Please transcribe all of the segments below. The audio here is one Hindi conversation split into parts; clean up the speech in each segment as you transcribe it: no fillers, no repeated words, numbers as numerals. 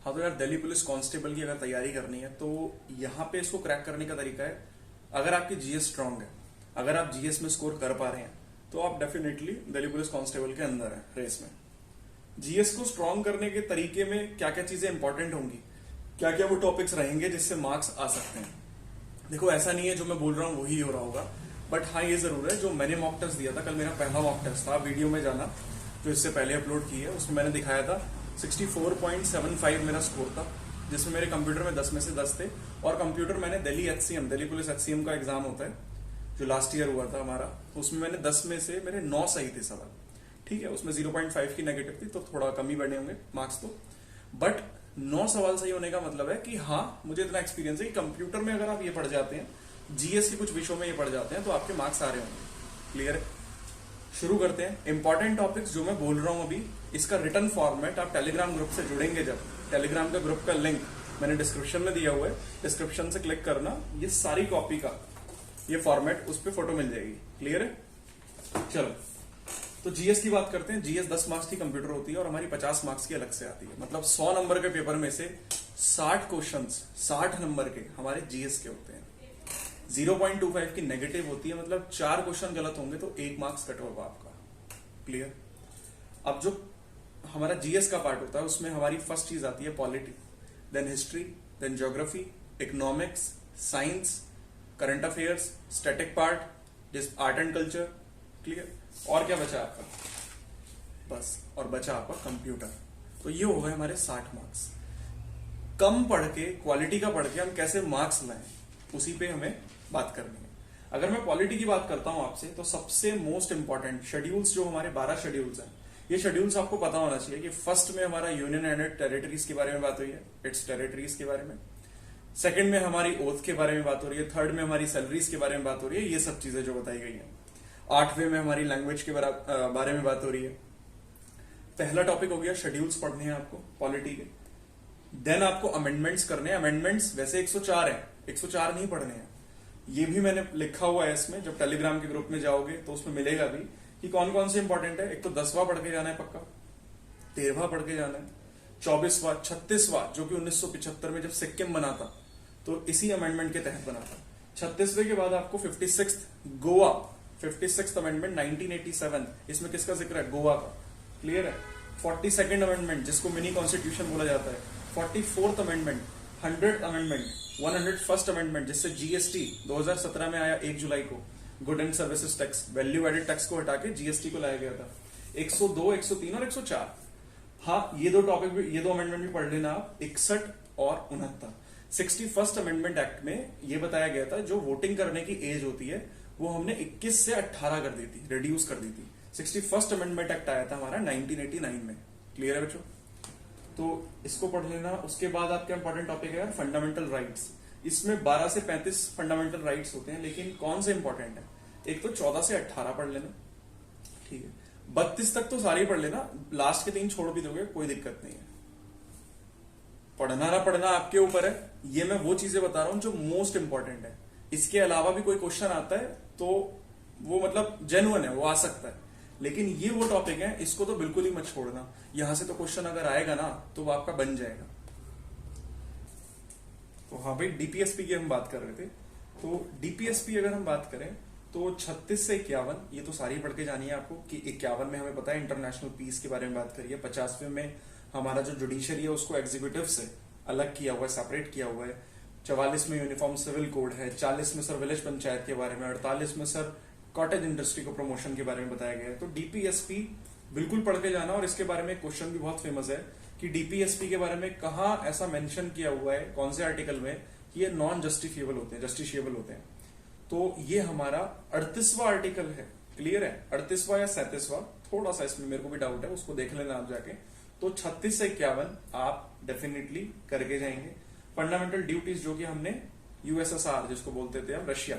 हाँ तो यार, दिल्ली पुलिस कांस्टेबल की अगर तैयारी करनी है तो यहाँ पे इसको क्रैक करने का तरीका है, अगर आपकी जीएस स्ट्रांग है, अगर आप जीएस में स्कोर कर पा रहे हैं तो आप डेफिनेटली दिल्ली पुलिस कांस्टेबल के अंदर है रेस में। जीएस को स्ट्रांग करने के तरीके में क्या क्या चीजें इंपॉर्टेंट होंगी, क्या क्या वो टॉपिक्स रहेंगे जिससे मार्क्स आ सकते हैं। देखो, ऐसा नहीं है जो मैं बोल रहा हूँ वही हो रहा होगा, बट हाँ ये जरूर है, जो मैंने मॉक टेस्ट दिया था, कल मेरा पहला मॉक टेस्ट था, वीडियो में जाना जो इससे पहले अपलोड की है, उसमें मैंने दिखाया था 64.75 मेरा स्कोर था, जिसमें मेरे कंप्यूटर में 10 में से 10 थे। और कंप्यूटर मैंने दिल्ली पुलिस एचसीएम का एग्जाम होता है जो लास्ट ईयर हुआ था हमारा, उसमें मैंने 10 में से मेरे 9 सही थे सवाल। ठीक है, उसमें 0.5 की नेगेटिव थी तो थोड़ा कम ही बढ़े होंगे मार्क्स तो, बट 9 सवाल सही होने का मतलब है कि हाँ मुझे इतना एक्सपीरियंस है कि कंप्यूटर में अगर आप ये पढ़ जाते हैं, जीएस के कुछ विषयों में ये पढ़ जाते हैं, तो आपके मार्क्स आ रहे होंगे। क्लियर है? शुरू करते हैं। इंपॉर्टेंट टॉपिक्स जो मैं बोल रहा हूं अभी, इसका रिटर्न फॉर्मेट आप टेलीग्राम ग्रुप से जुड़ेंगे जब, टेलीग्राम का ग्रुप का लिंक मैंने डिस्क्रिप्शन में दिया हुआ है, डिस्क्रिप्शन से क्लिक करना, ये सारी कॉपी का ये फॉर्मेट, उस पर फोटो मिल जाएगी। क्लियर है? चलो, तो जीएस की बात करते हैं। जीएस 10 मार्क्स की कंप्यूटर होती है और हमारी 50 मार्क्स की अलग से आती है। मतलब 100 नंबर के पेपर में से 60 क्वेश्चंस 60 नंबर के हमारे जीएस के होते हैं। 0.25 की नेगेटिव होती है, मतलब 4 क्वेश्चन गलत होंगे तो 1 मार्क्स कट होगा आपका। क्लियर? अब जो हमारा जीएस का पार्ट होता है उसमें हमारी फर्स्ट चीज आती है polity, then history, then geography, economics, science, current affairs, static part, जिस आर्ट एंड कल्चर। क्लियर? और क्या बचा आपका? बस, और बचा आपका कंप्यूटर। तो ये हो गए हमारे 60 मार्क्स। कम पढ़ के, क्वालिटी का पढ़ के हम कैसे मार्क्स लाएं, उसी पे हमें बात करनी है। अगर मैं पॉलिटी की बात करता हूं आपसे, तो सबसे मोस्ट इंपॉर्टेंट शेड्यूल्स जो हमारे 12 शेड्यूल्स हैं, ये शेड्यूल्स आपको पता होना चाहिए कि फर्स्ट में हमारा यूनियन एंड टेरिटरीज के बारे में बात हुई है, इट्स टेरिटरीज के बारे में। सेकंड में हमारी ओथ के बारे में बात हो रही है, थर्ड में हमारी सैलरीज के बारे में बात हो रही है, ये सब चीजें जो बताई गई हैं। 8वें में हमारी लैंग्वेज के बारे में बात हो रही है। पहला टॉपिक हो गया, शेड्यूल्स पढ़ने हैं आपको पॉलिटी के। देन आपको अमेंडमेंट्स करने हैं। अमेंडमेंट्स वैसे 104 है, 104 नहीं पढ़ने हैं, ये भी मैंने लिखा हुआ है इसमें। जब टेलीग्राम के ग्रुप में जाओगे तो उसमें मिलेगा भी कि कौन कौन से इंपॉर्टेंट है। एक तो 10वां पढ़ के जाना है पक्का, 13वां पढ़ के जाना है, 24वां, 36वां जो कि 1975 में जब सिक्किम बना था तो इसी अमेंडमेंट के तहत बना था। 36वें के बाद आपको 56 गोवा, 56 अमेंडमेंट 1987, इसमें किसका जिक्र है? गोवा का। क्लियर है? 42nd अमेंडमेंट जिसको मिनी कॉन्स्टिट्यूशन बोला जाता है, 44th amendment, 100th amendment, 101st amendment जिससे जीएसटी 2017 में आया 1 जुलाई को, good and services tax, value added tax को हटा के जीएसटी को लाया गया था। 102, 103 और 104। हाँ, ये दो टॉपिक भी, ये दो अमेंडमेंट भी पढ़ लेना आप, 61 और 69। 61st अमेंडमेंट एक्ट में ये बताया गया था जो वोटिंग करने की एज होती है वो हमने 21 से 18 कर दी थी, रिड्यूस कर दी थी। 61st अमेंडमेंट एक्ट आया था हमारा 1989 में। क्लियर है बच्चों? तो इसको पढ़ लेना। उसके बाद आपका इंपॉर्टेंट टॉपिक है फंडामेंटल राइट्स। इसमें 12 से 35 फंडामेंटल राइट्स होते हैं, लेकिन कौन से इंपॉर्टेंट है? एक तो 14 से 18 पढ़ लेना, ठीक है। 32 तक तो सारे पढ़ लेना, लास्ट के 3 छोड़ भी दोगे कोई दिक्कत नहीं है। पढ़ना ना पढ़ना आपके ऊपर है, ये मैं वो चीजें बता रहा हूं जो मोस्ट इंपॉर्टेंट है। इसके अलावा भी कोई क्वेश्चन आता है तो वो मतलब जेन्युइन है, वो आ सकता है, लेकिन ये वो टॉपिक है, इसको तो बिल्कुल ही मत छोड़ना। यहां से तो क्वेश्चन अगर आएगा ना तो वो आपका बन जाएगा। तो हाँ भाई, डीपीएसपी की हम बात कर रहे थे। तो डीपीएसपी अगर हम बात करें तो 36 से 51, ये तो सारी पढ़ के जानी है आपको कि 51 में हमें पता है इंटरनेशनल पीस के बारे में बात करिए। 50वें में हमारा जो जुडिशरी है उसको एग्जीक्यूटिव से अलग किया हुआ है, सेपरेट किया हुआ है। 44 में यूनिफॉर्म सिविल कोड है। 40 में सर विलेज पंचायत के बारे में। 48 में सर कॉटेज इंडस्ट्री को प्रमोशन के बारे में बताया गया है। तो डीपीएसपी बिल्कुल पढ़ के जाना। और इसके बारे में क्वेश्चन भी बहुत फेमस है कि डीपीएसपी के बारे में कहाँ ऐसा मेंशन किया हुआ है, कौन से आर्टिकल में, कि ये नॉन जस्टिफिएबल होते हैं, जस्टिशिएबल होते हैं। तो ये हमारा 38वां आर्टिकल है। क्लियर है? 38वां या 37वां, थोड़ा सा इसमें मेरे को भी डाउट है, उसको देख लेना आप जाके। तो 36 से 51 आप डेफिनेटली करके जाएंगे। फंडामेंटल ड्यूटीज जो कि हमने यूएसएसआर जिसको बोलते थे हम, रशिया,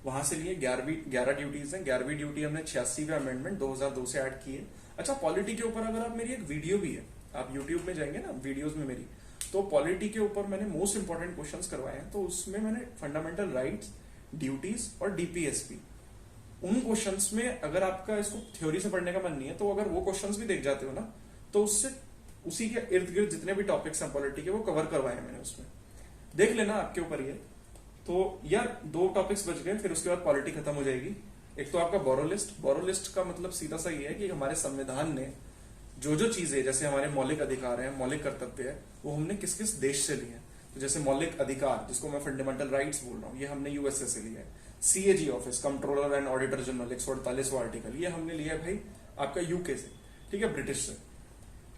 वहां से लिए 11 ड्यूटीज हैं। 11वीं ड्यूटी हमने 86वें अमेंडमेंट 2002 से ऐड की है। अच्छा, पॉलिटी के ऊपर अगर आप, मेरी एक वीडियो भी है, आप यूट्यूब में जाएंगे ना वीडियोस में मेरी, तो पॉलिटी के ऊपर मैंने मोस्ट इंपॉर्टेंट क्वेश्चंस करवाए हैं। तो उसमें मैंने फंडामेंटल राइट्स, ड्यूटीज और डीपीएसपी, उन क्वेश्चंस में अगर आपका इसको थ्योरी से पढ़ने का मन नहीं है तो अगर वो क्वेश्चंस भी देख जाते हो ना तो उससे उसी के इर्द गिर्द जितने भी टॉपिक्स हैं पॉलिटी के वो कवर करवाए हैं मैंने उसमें, देख लेना, आपके ऊपर ही है। तो यार 2 टॉपिक्स बच गए, फिर उसके बाद पॉलिटी खत्म हो जाएगी। एक तो आपका बोरो लिस्ट। बोरो लिस्ट का मतलब सीधा सा ये है कि हमारे संविधान ने जो जो चीजें, जैसे हमारे मौलिक अधिकार हैं, मौलिक कर्तव्य है, वो हमने किस किस देश से लिए हैं। तो जैसे मौलिक अधिकार, जिसको मैं फंडामेंटल राइट्स बोल रहा हूँ, ये हमने यूएसए से लिया है। CAG office, controller and auditor general, 148वां आर्टिकल, ये हमने लिया है भाई आपका यूके से, ठीक है, ब्रिटिश से।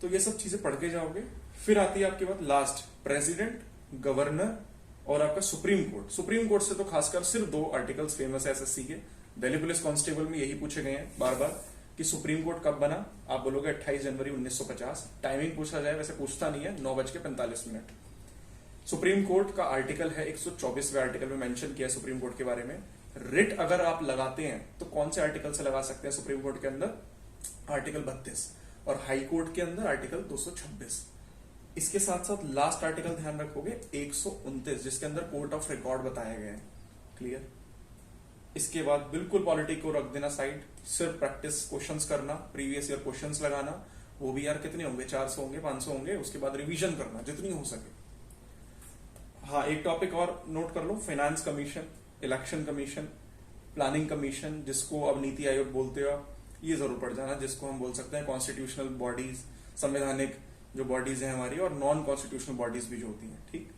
तो ये सब चीजें पढ़ के जाओगे। फिर आती है आपके बाद लास्ट, प्रेसिडेंट, गवर्नर और आपका सुप्रीम कोर्ट। सुप्रीम कोर्ट से तो खासकर सिर्फ 2 आर्टिकल्स फेमस है एसएससी के। दिल्ली पुलिस कांस्टेबल में यही पूछे गए हैं बार बार कि सुप्रीम कोर्ट कब बना। आप बोलोगे 28 जनवरी 1950। टाइमिंग पूछा जाए, वैसे पूछता नहीं है, 9:45। सुप्रीम कोर्ट का आर्टिकल है 124वें आर्टिकल में मेंशन किया है सुप्रीम कोर्ट के बारे में। रिट अगर आप लगाते हैं तो कौन से आर्टिकल से लगा सकते हैं सुप्रीम कोर्ट के अंदर? आर्टिकल 32, और हाई कोर्ट के अंदर आर्टिकल 226। इसके साथ साथ लास्ट आर्टिकल ध्यान रखोगे 129, जिसके अंदर कोर्ट ऑफ रिकॉर्ड बताया गया है। क्लियर? इसके बाद बिल्कुल पॉलिटिक को रख देना साइड, सिर्फ प्रैक्टिस क्वेश्चंस करना, प्रीवियस ईयर क्वेश्चंस लगाना। वो भी यार कितने होंगे, 400 होंगे, 500 होंगे। उसके बाद रिवीजन करना जितनी हो सके। हाँ, एक टॉपिक और नोट कर लो, finance commission, election commission, planning commission, जिसको अब नीति आयोग बोलते हो, ये जरूर पढ़ जाना, जिसको हम बोल सकते हैं कॉन्स्टिट्यूशनल बॉडीज, संवैधानिक जो बॉडीज है हमारी, और नॉन कॉन्स्टिट्यूशनल बॉडीज भी जो होती हैं। ठीक,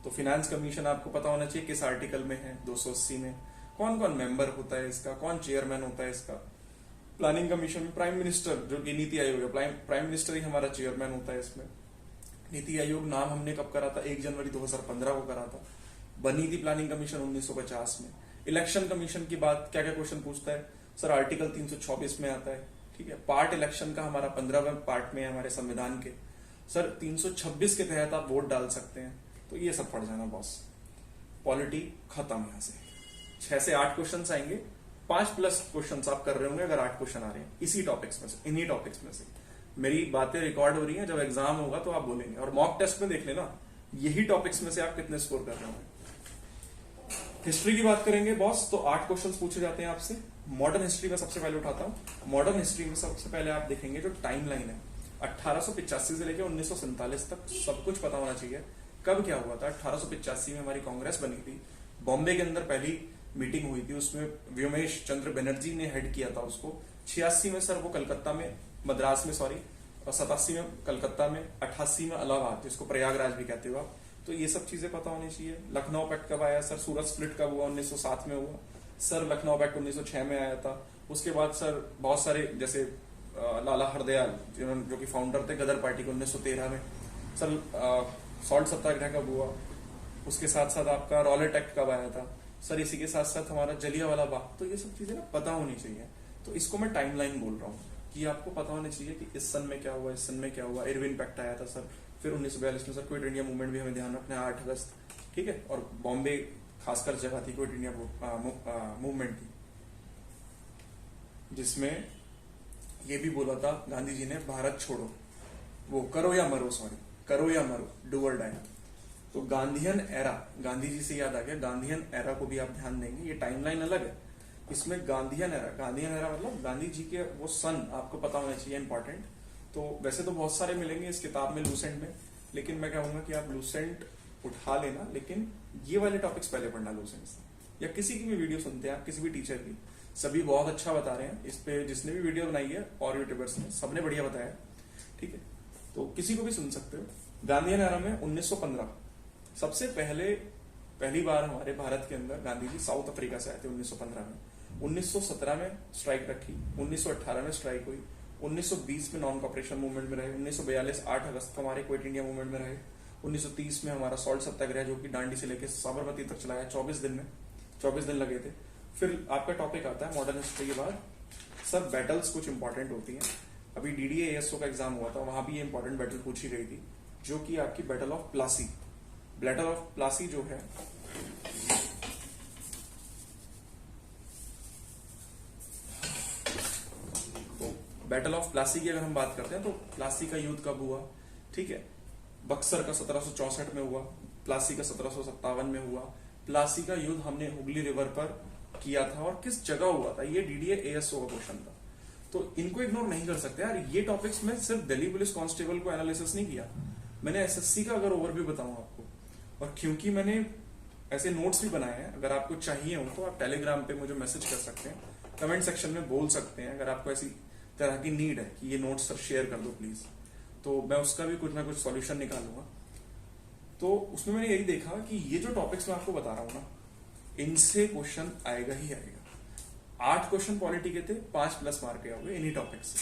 तो फाइनेंस कमीशन आपको पता होना चाहिए किस आर्टिकल में है, 280 में। कौन कौन मेंबर होता है इसका, कौन चेयरमैन होता है इसका। प्लानिंग कमीशन में प्राइम मिनिस्टर, जो कि नीति आयोग है, प्राइम मिनिस्टर ही हमारा चेयरमैन होता है इसमें। नीति आयोग नाम हमने कब करा था? 1 जनवरी 2015 को करा था। बनी थी प्लानिंग कमीशन 1950 में। इलेक्शन कमीशन की बात क्या क्या क्वेश्चन पूछता है सर? आर्टिकल 324 में आता है। ठीक है, पार्ट इलेक्शन का हमारा 15वें पार्ट में है हमारे संविधान के। सर 326 के तहत आप वोट डाल सकते हैं। तो ये सब पढ़ जाना बॉस। पॉलिटी खत्म। यहां से 6 से 8 क्वेश्चन आएंगे, 5+ क्वेश्चन आप कर रहे होंगे अगर 8 क्वेश्चन आ रहे हैं इसी टॉपिक्स में से, इन्हीं टॉपिक्स में से। मेरी बातें रिकॉर्ड हो रही हैं, जब एग्जाम होगा तो आप बोलेंगे। और मॉक टेस्ट में देख लेना यही टॉपिक्स में से आप कितने स्कोर कर रहे होंगे। हिस्ट्री की बात करेंगे बॉस, तो 8 क्वेश्चन पूछे जाते हैं आपसे। मॉडर्न हिस्ट्री में सबसे पहले उठाता हूं। मॉडर्न हिस्ट्री में सबसे पहले आप देखेंगे जो टाइम लाइन है, 1885 से लेकर 1947 तक सब कुछ पता होना चाहिए। कब क्या हुआ था? 1885 में हमारी कांग्रेस बनी थी। बॉम्बे के अंदर पहली मीटिंग हुई थी, उसमें व्योमेश चंद्र बनर्जी ने हेड किया था उसको। 86 में सर वो कलकत्ता में, मद्रास में सॉरी, और 87 में कलकत्ता में, 88 में इलाहाबाद, जिसको प्रयागराज भी कहते हो आप। तो ये सब चीजें पता होनी चाहिए। लखनऊ पैक्ट कब आया सर? सूरत स्प्लिट कब हुआ? 1907 में हुआ सर। लखनऊ पैक्ट 1906 में आया था। उसके बाद सर बहुत सारे, जैसे लाला हरदयाल जो कि फाउंडर थे गदर पार्टी के, 1913 में। सर सॉल्ट सत्याग्रह कब हुआ? उसके साथ साथ आपका रॉलेट एक्ट कब आया था सर? इसी के साथ साथ हमारा जलियांवाला बाग। तो ये सब चीजें ना पता होनी चाहिए। तो इसको मैं टाइमलाइन बोल रहा हूँ कि आपको पता होना चाहिए कि इस सन में क्या हुआ, इस सन में क्या हुआ। इरविन पैक्ट आया था सर। फिर 1942 में सर क्विट इंडिया मूवमेंट भी हमें ध्यान रखना है, 8 अगस्त। ठीक है, और बॉम्बे खासकर जगह थी क्विट इंडिया मूवमेंट की, जिसमें ये भी बोला था गांधी जी ने, भारत छोड़ो, वो करो या मरो, सॉरी करो या मरो, डू और डाई। तो गांधीयन एरा, गांधी जी से याद आ गया, गांधीयन एरा को भी आप ध्यान देंगे। ये टाइमलाइन अलग है, इसमें गांधीयन एरा मतलब गांधी जी के वो सन आपको पता होना चाहिए, इंपॉर्टेंट। तो वैसे तो बहुत सारे मिलेंगे इस किताब में, लूसेंट में, लेकिन मैं कहूंगा कि आप लूसेंट उठा लेना, लेकिन ये वाले टॉपिक्स पहले पढ़ना लूसेंट से। या किसी की भी वीडियो सुनते हैं आप, किसी भी टीचर की, सभी बहुत अच्छा बता रहे हैं इस पे। जिसने भी वीडियो बनाई है और यूट्यूबर्स ने, सबने बढ़िया बताया। ठीक है, तो किसी को भी सुन सकते हो। गांधीयन एरा में 1915 सबसे पहली बार हमारे भारत के अंदर गांधी जी साउथ अफ्रीका से आए थे 1915 में। 1917 में स्ट्राइक रखी, 1918 में स्ट्राइक हुई, 1920 में नॉन कॉपरेशन मूवमेंट में रहे, 1942 8 अगस्त को हमारे क्विट इंडिया मूवमेंट में रहे, 1930 में हमारा सॉल्ट सत्याग्रह जो कि दांडी से लेकर साबरमती तक चलाया 24 दिन में, 24 दिन लगे थे। फिर आपका टॉपिक आता है मॉडर्न हिस्ट्री के बाद सर बैटल्स कुछ इंपॉर्टेंट होती हैं। अभी डीडीए एएसओ का एग्जाम हुआ था, वहां भी ये इंपॉर्टेंट बैटल पूछी गई थी, जो कि आपकी battle of Plassey. Battle of Plassey जो है, तो बैटल ऑफ प्लासी की अगर हम बात करते हैं तो प्लासी का युद्ध कब हुआ? ठीक है, बक्सर का 1764 में हुआ, प्लासी का 1757 में हुआ। प्लासी का युद्ध हमने हुगली रिवर पर किया था, और किस जगह हुआ था? ये डीडीए एएसओ का क्वेश्चन था। तो इनको इग्नोर नहीं कर सकते यार। ये टॉपिक्स में सिर्फ दिल्ली पुलिस कांस्टेबल को एनालिसिस नहीं किया, मैंने एसएससी का अगर ओवरव्यू बताऊं आपको, और क्योंकि मैंने ऐसे नोट्स भी बनाए हैं, अगर आपको चाहिए हो तो आप टेलीग्राम पे मुझे मैसेज कर सकते हैं, कमेंट सेक्शन में बोल सकते हैं अगर आपको ऐसी तरह की नीड है कि ये नोट्स सर शेयर कर दो प्लीज, तो मैं उसका भी कुछ ना कुछ सॉल्यूशन निकालूंगा। तो उसमें मैंने यही देखा कि ये जो टॉपिक्स मैं आपको बता रहा हूं ना, इनसे क्वेश्चन आएगा ही आएगा। 8 क्वेश्चन पॉलिटी के थे, 5+ मार्क के होंगे इन्हीं टॉपिक से।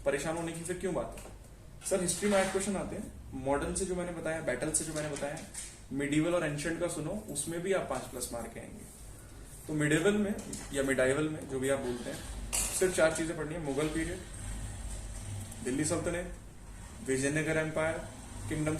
परेशान होने की फिर क्यों बात है सर? हिस्ट्री में 8 क्वेश्चन आते हैं, मॉडर्न से जो मैंने बताया, बैटल से जो मैंने बताया, मिडीवल और एंशिएंट का सुनो, उसमें भी आप 5+ मार्क आएंगे। तो मिडिवल में या मिडाइवल में जो भी आप बोलते हैं, सिर्फ 4 चीजें पढ़नी है। मुगल पीरियड, दिल्ली सल्तनत, विजयनगर एम्पायर किंगडम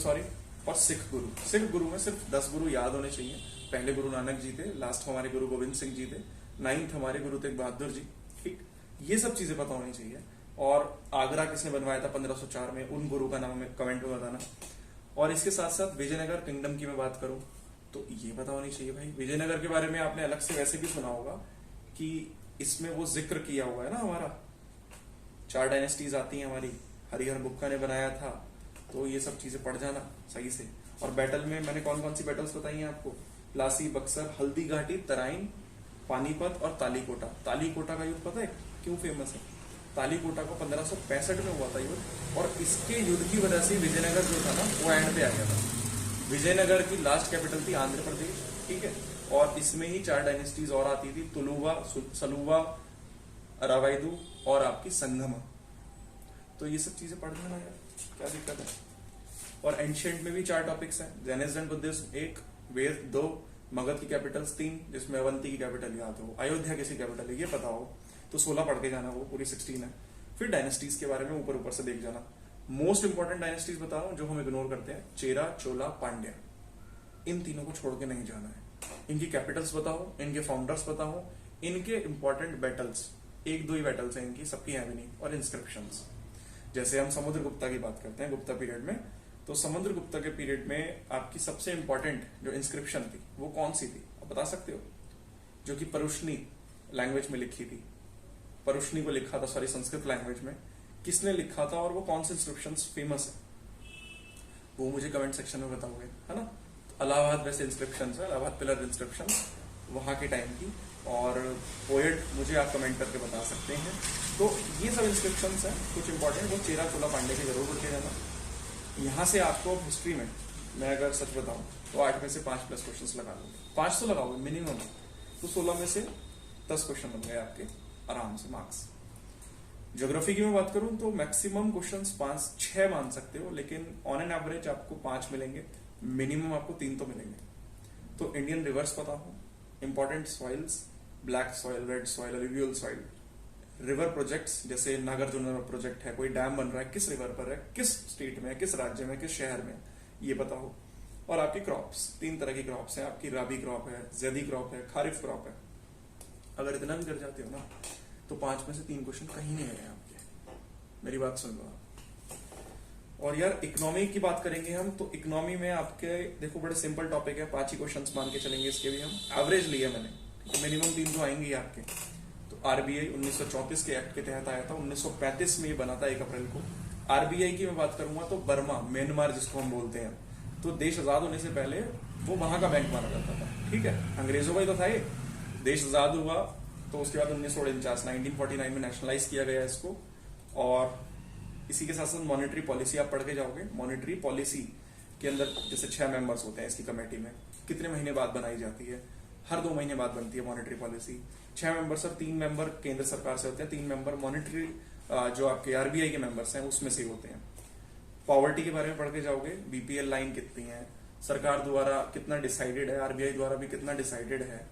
और सिख गुरु। सिख गुरु में सिर्फ 10 गुरु याद होने चाहिए। पहले गुरु नानक जी थे, लास्ट हमारे गुरु गोविंद सिंह जी थे, 9th हमारे गुरु तेग बहादुर जी। ठीक, ये सब चीजें पता होनी चाहिए। और आगरा किसने बनवाया था 1504 में, उन गुरु का नाम हमें कमेंट में बताना। और इसके साथ साथ विजयनगर किंगडम की मैं बात करूं तो ये पता होनी चाहिए भाई। विजयनगर के बारे में आपने अलग से वैसे भी सुना होगा कि इसमें वो जिक्र किया हुआ है ना, हमारा 4 डायनेस्टीज आती हैं हमारी, हरिहर बुक्का ने बनाया था। तो ये सब चीजें पढ़ जाना सही से। और बैटल में मैंने कौन कौन सी बैटल्स बताई हैं आपको, प्लासी, बक्सर, हल्दी घाटी, तराइन, पानीपत और तालीकोटा। तालीकोटा का युद्ध पता है क्यों फेमस है? तालीकोटा को 1565 में हुआ था युद्ध, और इसके युद्ध की वजह से विजयनगर जो था ना वो एंड पे आ गया था। विजयनगर की लास्ट कैपिटल थी आंध्र प्रदेश, ठीक है, और इसमें ही 4 डायनेस्टीज और आती थी, तुलुवा, सलुवा, अरावाइदू और आपकी संगमा। तो ये सब चीजें पढ़ लेना यार, क्या दिक्कत है। और एंशिएंट में भी 4 टॉपिक्स हैं, जैनिज्म, बुद्धिज्म 1, वेद 2, मगध की कैपिटल्स 3, जिसमें अवंती की कैपिटल याद हो, अयोध्या किसी कैपिटल है ये पता हो, तो 16 पढ़ के जाना, वो पूरी 16 है। फिर डायनेस्टीज के बारे में ऊपर ऊपर से देख जाना। मोस्ट इंपॉर्टेंट डायनेस्टीज बता रहा हूं जो हम इग्नोर करते हैं, चेरा, चोला, पांड्या, इन तीनों को छोड़ के नहीं जाना है। इनकी कैपिटल्स बताओ, इनके फाउंडर्स बताओ, इनके इंपॉर्टेंट बैटल्स, 1-2 ही बैटल्स हैं इनकी, सबकी है भी नहीं, और इंस्क्रिप्शंस। जैसे हम समुद्रगुप्ता की बात करते हैं, गुप्ता पीरियड में, तो समुद्रगुप्ता के पीरियड में आपकी सबसे इंपॉर्टेंट जो इंस्क्रिप्शन थी वो कौन सी थी आप बता सकते हो? जो कि परुष्णी लैंग्वेज में लिखी थी। परुष्णी को लिखा था, सॉरी, संस्कृत लैंग्वेज में किसने लिखा था, और वो कौन से इंस्क्रिप्शन फेमस है वो मुझे कमेंट सेक्शन में बताओगे, है ना। तो इलाहाबाद वैसे इंस्क्रिप्शन है, इलाहाबाद पिलर इंस्क्रिप्शन वहां के टाइम की, और पोएट मुझे आप कमेंट करके बता सकते हैं। तो ये सब इंस्क्रिप्शन हैं कुछ इंपॉर्टेंट, वो चेरा, चोला, पांडे के जरूर रखे जाना। यहाँ से आपको हिस्ट्री में मैं अगर सच बताऊं तो 8 में से 5+ क्वेश्चन लगा लूंगे, 5 तो लगाओगे मिनिमम, तो 16 में से 10 क्वेश्चन बन गए आपके आराम से मार्क्स। ज्योग्राफी की मैं बात करूं तो मैक्सिमम क्वेश्चंस 5-6 मान सकते हो, लेकिन ऑन एन एवरेज आपको 5 मिलेंगे, मिनिमम आपको 3 तो मिलेंगे। तो इंडियन रिवर्स पता हो, important soils, black soil, red soil, alluvial soil, river projects, जैसे नागार्जुन प्रोजेक्ट है, कोई डैम बन रहा है, किस रिवर पर है, किस स्टेट में है, किस राज्य में, किस शहर में, ये पता हो। और आपकी क्रॉप्स, 3 तरह की क्रॉप्स हैं आपकी, राबी क्रॉप है, ज़ैदी क्रॉप है, खारिफ क्रॉप है। अगर इतना भी कर जाते हो ना तो 5 में से 3 क्वेश्चन कहीं नहीं है आपके, मेरी बात सुन लो आप। और यार इकोनॉमी की बात करेंगे हम, तो इकोनॉमी में आपके देखो बड़े सिंपल टॉपिक है, 5 ही क्वेश्चन मान के चलेंगे, इसके भी हम एवरेज लिया मैंने, तो मिनिमम 3 तो आएंगे आपके। तो आरबीआई 1934 के एक्ट के तहत आया था, 1935 में ये बना था 1 अप्रैल को। आरबीआई की मैं बात करूंगा तो बर्मा, म्यांमार जिसको हम बोलते हैं, तो देश आजाद होने से पहले वो वहां का बैंक माना जाता था, ठीक है, अंग्रेजों का ही तो था ये। देश आजाद हुआ तो उसके बाद 1949 में नेशनलाइज किया गया इसको। और इसी के साथ साथ मॉनेटरी पॉलिसी आप पढ़ के जाओगे। मॉनेटरी पॉलिसी के अंदर जैसे 6 मेंबर्स होते हैं इसकी कमेटी में, कितने महीने बाद बनाई जाती है, हर 2 महीने बाद बनती है मॉनेटरी पॉलिसी। 6 मेंबर्स और 3 मेंबर केंद्र सरकार से होते हैं, 3 मेंबर मॉनेटरी जो आपके आरबीआई के मेंबर्स हैं उसमें से होते हैं। पॉवर्टी के बारे में पढ़ के जाओगे, बीपीएल लाइन कितनी है, सरकार द्वारा कितना डिसाइडेड है, आरबीआई द्वारा भी कितना डिसाइडेड है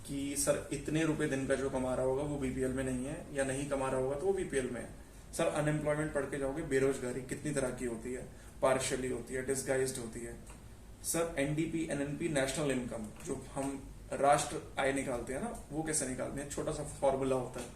कि सर इतने रुपए दिन का जो कमा रहा होगा वो बीपीएल में नहीं है, या नहीं कमा रहा होगा तो वो बीपीएल में है। सर अनएम्प्लॉयमेंट पढ़ के जाओगे, बेरोजगारी कितनी तरह की होती है, पार्शियली होती है, डिस्गाइज्ड होती है। Sir NDP, NNP, national income, जो हम राष्ट्र आय निकालते हैं ना, वो कैसे निकालते हैं, छोटा सा फॉर्मूला होता है,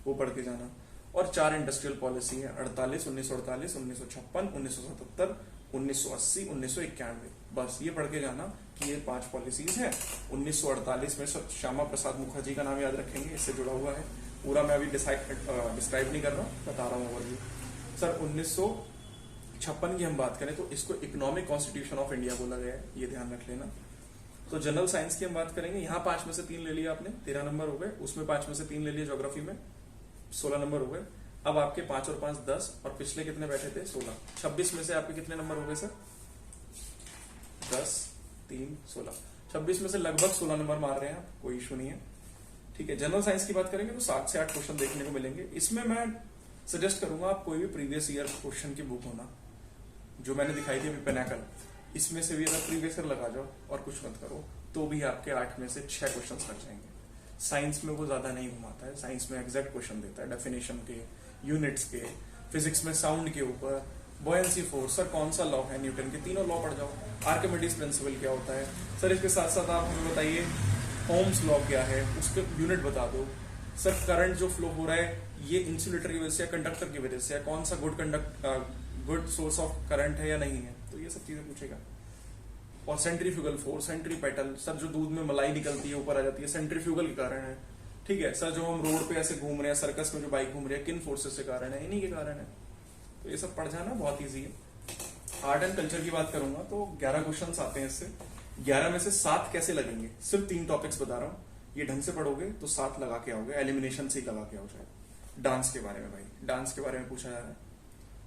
वो पढ़ के जाना। और 4 इंडस्ट्रियल पॉलिसी है, 48, 1948, 1956, 1977, 1980, 1991, बस ये पढ़ के जाना कि ये 5 पॉलिसीज हैं। 1948 में श्यामा प्रसाद मुखर्जी का नाम याद रखेंगे, इससे जुड़ा हुआ है। पूरा मैं अभी डिस्क्राइब नहीं कर रहा हूँ, बता रहा हूँ ओवरव्यू। सर 1956 की हम बात करें तो इसको इकोनॉमिक कॉन्स्टिट्यूशन ऑफ इंडिया बोला गया है, ये ध्यान रख लेना। तो जनरल साइंस की हम बात करेंगे, यहाँ 5 में से 3 ले लिया आपने, 13 नंबर हो गए। उसमें 5 में से 3 ले लिए ज्योग्राफी में, 16 नंबर हो गए। अब आपके 5 और 5 10, और पिछले कितने बैठे थे 16, 26 में से आपके कितने नंबर हो गए सर? 10 3 16, 26 में से लगभग 16 नंबर मार रहे हैं आप, कोई इशू नहीं है, ठीक है। जनरल साइंस की बात करेंगे तो 7 से 8 क्वेश्चन देखने को मिलेंगे। इसमें मैं सजेस्ट करूंगा आप कोई भी प्रीवियस ईयर क्वेश्चन की बुक होना, जो मैंने दिखाई थी अभी पिनाकल, इसमें से भी अगर प्रीवियस ईयर लगा जाओ और कुछ मत करो तो भी आपके 8 में से 6 क्वेश्चन लग जाएंगे। साइंस में वो ज्यादा नहीं घुमाता है, साइंस में एग्जैक्ट क्वेश्चन देता है, डेफिनेशन के, यूनिट्स के, फिजिक्स में साउंड के ऊपर, बॉयंसी फोर्स, सर कौन सा लॉ है न्यूटन के, तीनों लॉ पढ़ जाओ। आर्किमिडीज प्रिंसिपल क्या होता है सर, इसके साथ साथ आप हमें बताइए ओम्स लॉ क्या है, उसके यूनिट बता दो। सर करंट जो फ्लो हो रहा है ये इंसुलेटर की वजह से या कंडक्टर की वजह से, या कौन सा गुड सोर्स ऑफ करंट है या नहीं है, तो ये सब चीजें पूछेगा। और सेंट्रीफ्यूगल फोर्स, सेंट्रीपेटल, सर जो दूध में मलाई निकलती है ऊपर आ जाती है, सेंट्रीफ्यूगल के कारण है, ठीक है। सर जो हम रोड पे ऐसे घूम रहे हैं, सर्कस में जो बाइक घूम रही है, किन फोर्सेस से कारण है, इन्हीं के कारण है। तो ये सब पढ़ जाना बहुत ईजी है। आर्ट एंड कल्चर की बात करूंगा तो 11 क्वेश्चन आते हैं इससे, 11 में से 7 कैसे लगेंगे, सिर्फ 3 टॉपिक्स बता रहा हूँ, ये ढंग से पढ़ोगे तो 7 लगा के आओगे, एलिमिनेशन से ही लगा के आओ जाए। डांस के बारे में भाई, डांस के बारे में पूछा जा रहा है,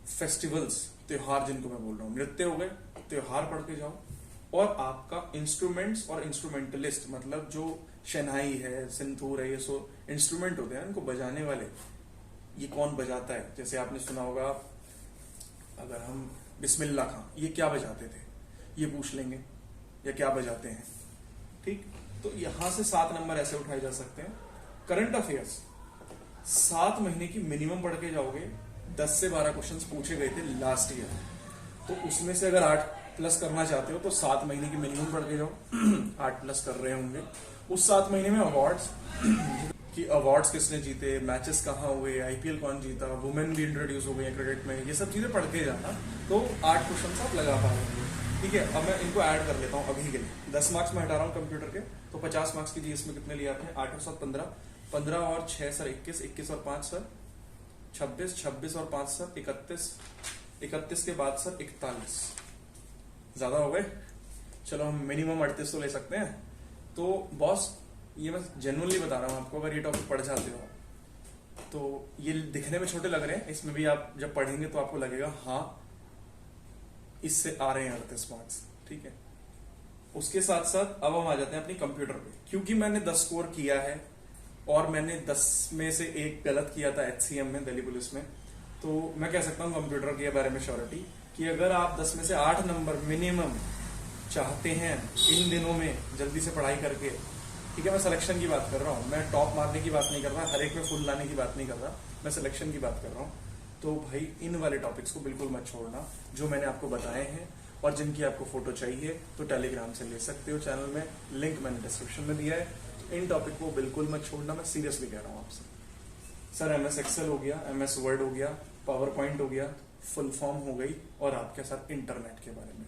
फेस्टिवल्स, त्योहार जिनको मैं बोल रहा हूँ, नृत्य हो गए, त्योहार पढ़ के जाओ। और आपका इंस्ट्रूमेंट्स और इंस्ट्रूमेंटलिस्ट, मतलब जो शहनाई है, सिंथूर है, ये सो इंस्ट्रूमेंट होते हैं इनको बजाने वाले, ये कौन बजाता है। जैसे आपने सुना होगा, अगर हम बिस्मिल्लाह खां, ये क्या बजाते थे, ये पूछ लेंगे, या क्या बजाते हैं, ठीक। तो यहां से 7 नंबर ऐसे उठाए जा सकते हैं। करंट अफेयर्स 7 महीने की मिनिमम पढ़ के जाओगे, 10 से 12 क्वेश्चंस पूछे गए थे लास्ट ईयर, तो उसमें से अगर 8+ करना चाहते हो तो 7 महीने की मिनिमम पढ़ के जाओ। 8+ कर रहे होंगे। उस 7 महीने में अवार्ड्स कि अवार्ड्स किसने जीते, मैचेस कहाँ हुए, आईपीएल कौन जीता, वुमेन भी इंट्रोड्यूस हो गई है क्रिकेट में, ये सब चीजें पढ़ के जाना, तो 8 क्वेश्चन आप लगा पाओगे, ठीक है। अब मैं इनको ऐड कर लेता हूँ अभी के लिए। 10 मार्क्स में हटा रहा हूँ कंप्यूटर के, तो 50 मार्क्स की जीएस में कितने लिए आते हैं, 8 और 7 15, 15 और 6 सर 21, 21 और 5 सर 26, 26 और 5 सर 31, 31 के बाद सर 41, ज्यादा हो गए, चलो हम मिनिमम 38 तो ले सकते हैं। तो बॉस ये मैं जेन्युइनली बता रहा हूँ आपको, अगर ये टॉपिक पढ़ जाते हो तो ये दिखने में छोटे लग रहे हैं, इसमें भी आप जब पढ़ेंगे तो आपको लगेगा हाँ इससे आ रहे हैं 38 मार्क्स, ठीक है। उसके साथ साथ अब हम आ जाते हैं अपनी कंप्यूटर पे, क्योंकि मैंने 10 स्कोर किया है और मैंने 10 में से 1 गलत किया था HCM में, दिल्ली पुलिस में, तो मैं कह सकता हूँ कंप्यूटर के बारे में श्योरिटी कि अगर आप 10 में से 8 नंबर मिनिमम चाहते हैं इन दिनों में जल्दी से पढ़ाई करके, ठीक है। मैं सिलेक्शन की बात कर रहा हूँ, मैं टॉप मारने की बात नहीं कर रहा, हर एक में फुल लाने की बात नहीं कर रहा, मैं सिलेक्शन की बात कर रहा हूँ। तो भाई इन वाले टॉपिक्स को बिल्कुल मत छोड़ना जो मैंने आपको बताए हैं, और जिनकी आपको फोटो चाहिए तो टेलीग्राम से ले सकते हो, चैनल में लिंक मैंने डिस्क्रिप्शन में दिया है। इन टॉपिक को बिल्कुल मत छोड़ना, मैं सीरियसली कह रहा हूँ आपसे। सर MS एक्सेल हो गया, MS वर्ड हो गया, पावर पॉइंट हो गया, फुल फॉर्म हो गई, और आपके साथ इंटरनेट के बारे में।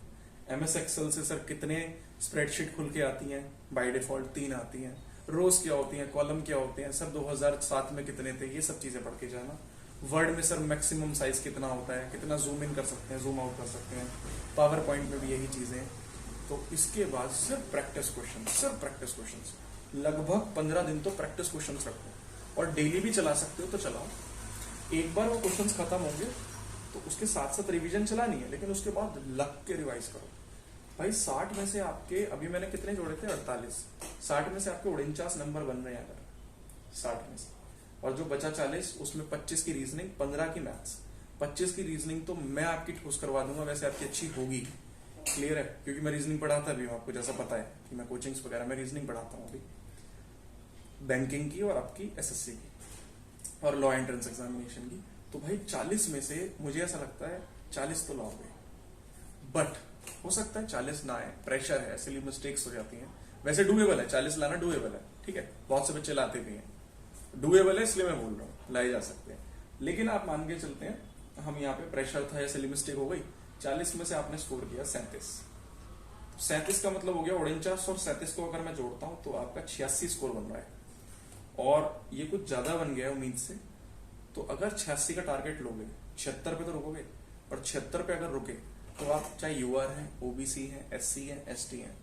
MS एक्सेल से सर कितने स्प्रेडशीट खुल के आती हैं, बाय डिफॉल्ट 3 आती हैं, रोज क्या होती हैं, कॉलम क्या होते हैं, सर 2007 में कितने थे, ये सब चीजें पढ़ के जाना। वर्ड में सर मैक्सिमम साइज कितना होता है, कितना जूम इन कर सकते हैं, जूम आउट कर सकते हैं, पावर पॉइंट में भी यही चीजें। तो इसके बाद सिर्फ प्रैक्टिस क्वेश्चन, सिर्फ प्रैक्टिस क्वेश्चन, लगभग 15 दिन तो प्रैक्टिस क्वेश्चन रखो, और डेली भी चला सकते हो तो चलाओ। एक बार वो क्वेश्चन खत्म होंगे तो उसके साथ साथ रिवीजन चलानी है, लेकिन उसके बाद लग के रिवाइज करो भाई। 60 में से आपके, अभी मैंने कितने जोड़े थे, 48, 60 में से आपके 49 नंबर बन रहे हैं अगर 60 में से, और जो बचा 40 उसमें 25 की रीजनिंग, 15 की मैथ्स। 25 की रीजनिंग तो मैं आपकी ठोस करवा दूंगा, वैसे आपकी अच्छी होगी, क्लियर है, क्योंकि मैं रीजनिंग पढ़ाता भी हूँ, आपको जैसा पता है कि मैं कोचिंग्स वगैरह में रीजनिंग पढ़ाता हूँ अभी, बैंकिंग की और आपकी SSC की और लॉ एंट्रेंस एग्जामिनेशन की। तो भाई 40 में से मुझे ऐसा लगता है 40 तो लाओगे, बट हो सकता है 40 ना आए, प्रेशर है, इसलिए मिस्टेक्स हो जाती हैं। वैसे डूएबल है, 40 लाना डूएबल है, ठीक है, बहुत से बच्चे लाते भी हैं, डूएबल है इसलिए मैं बोल रहा हूँ, लाए जा सकते हैं। लेकिन आप मान के चलते हैं हम यहाँ पे प्रेशर था या सिली मिस्टेक हो गई, 40 में से आपने स्कोर किया 37, 37 का मतलब हो गया 49, और 37 को अगर मैं जोड़ता हूँ तो आपका 86 स्कोर बन रहा है। और ये कुछ ज्यादा बन गया है उम्मीद से, तो अगर 86 का टारगेट लोगे, 76 पे तो रुकोगे, और 76 पे अगर रुके तो आप चाहे यूआर हैं, ओबीसी हैं, एससी हैं, एसटी हैं,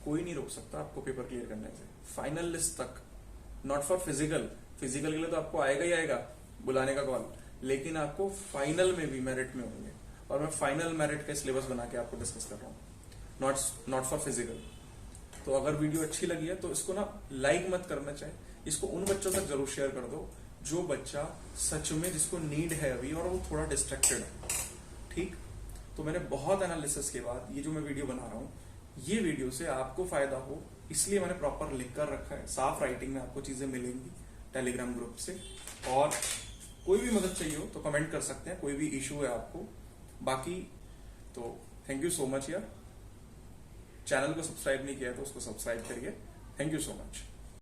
कोई नहीं रोक सकता आपको पेपर क्लियर करने से फाइनल लिस्ट तक। नॉट फॉर फिजिकल के लिए तो आपको आएगा ही आएगा बुलाने का कॉल, लेकिन आपको फाइनल में भी मेरिट में होंगे, और मैं फाइनल मेरिट का सिलेबस बना के आपको डिस्कस कर रहा हूँ, नॉट फॉर फिजिकल। तो अगर वीडियो अच्छी लगी है तो इसको ना लाइक मत करना चाहिए, इसको उन बच्चों तक जरूर शेयर कर दो जो बच्चा सच में जिसको नीड है अभी और वो थोड़ा डिस्ट्रैक्टेड है। ठीक, तो मैंने बहुत एनालिसिस के बाद ये जो मैं वीडियो बना रहा हूँ, ये वीडियो से आपको फायदा हो इसलिए मैंने प्रॉपर लिख कर रखा है, साफ राइटिंग में आपको चीजें मिलेंगी टेलीग्राम ग्रुप से। और कोई भी मदद चाहिए हो तो कमेंट कर सकते हैं, कोई भी इशू है आपको। बाकी तो थैंक यू सो मच यार, चैनल को सब्सक्राइब नहीं किया तो उसको सब्सक्राइब करिए। Thank you so much.